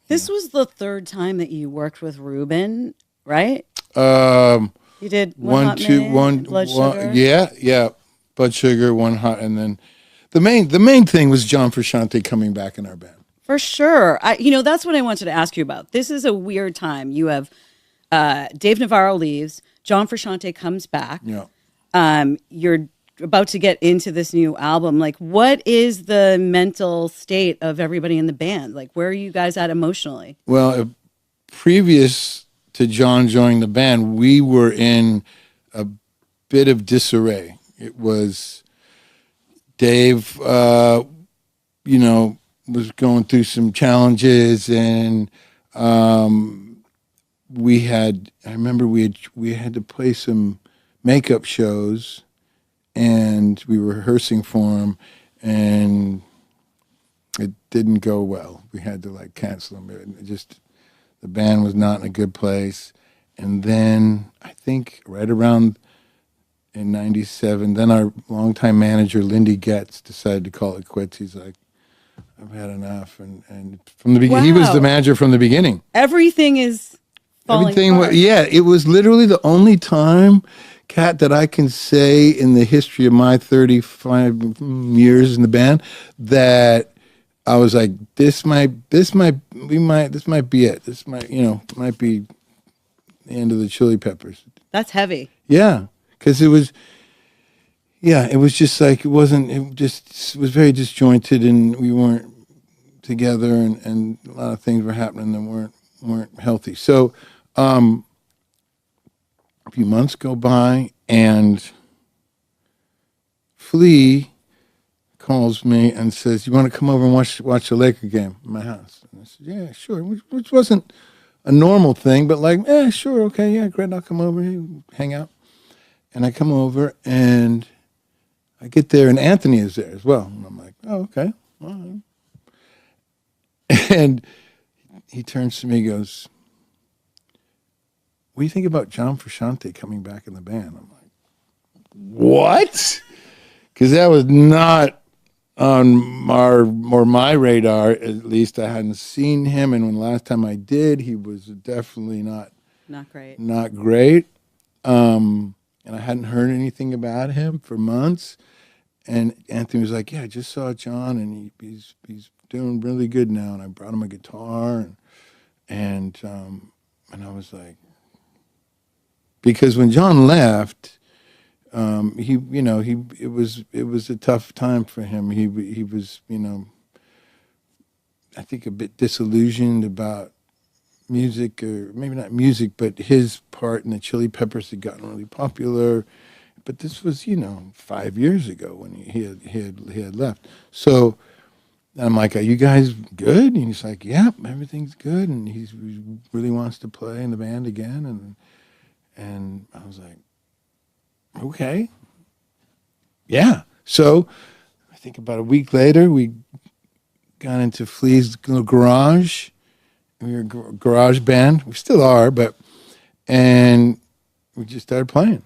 This was the third time that you worked with Ruben, right? You did One, Hot two, Minute, Blood Sugar. yeah. Blood Sugar, one hot, and then the main thing was John Frusciante coming back in our band. For sure. That's what I wanted to ask you about. This is a weird time. You have Dave Navarro leaves, John Frusciante comes back. Yeah. You're about to get into this new album. Like, what is the mental state of everybody in the band? Like, where are you guys at emotionally? Well, previous to John joining the band, we were in a bit of disarray. It was Dave, was going through some challenges, and I remember we had to play some makeup shows, and we were rehearsing for him, and it didn't go well. We had to cancel them. The band was not in a good place. And then I think right around in '97, then our longtime manager Lindy Getz decided to call it quits. He's like, I've had enough, and from the beginning, he was the manager from the beginning. Everything is falling apart. It was literally the only time, Kat, that I can say in the history of my 35 years in the band that I was like, this might be it. This might be the end of the Chili Peppers. That's heavy. Yeah, because it was just like it was very disjointed, and we weren't together, and a lot of things were happening that weren't healthy. So a few months go by, and Flea calls me and says, "You want to come over and watch the Laker game in my house?" And I said, "Yeah, sure," which wasn't a normal thing, but sure, okay, yeah, great, I'll come over, hang out. And I come over, and I get there, and Anthony is there as well. And I'm like, oh, okay. All right. And he turns to me and goes, what do you think about John Frusciante coming back in the band? I'm like, what? Because that was not on my radar. At least I hadn't seen him, and when the last time I did, he was definitely not great. Not great. And I hadn't heard anything about him for months. And Anthony was like, "Yeah, I just saw John, and he's doing really good now." And I brought him a guitar, and I was like, because when John left, it was a tough time for him. He was, I think a bit disillusioned about music, or maybe not music, but his part in the Chili Peppers had gotten really popular. But this was, 5 years ago when he had left. So I'm like, "Are you guys good?" And he's like, "Yeah, everything's good." And he really wants to play in the band again. And I was like, "Okay, yeah." So I think about a week later, we got into Flea's little garage. We were a garage band. We still are, and we just started playing.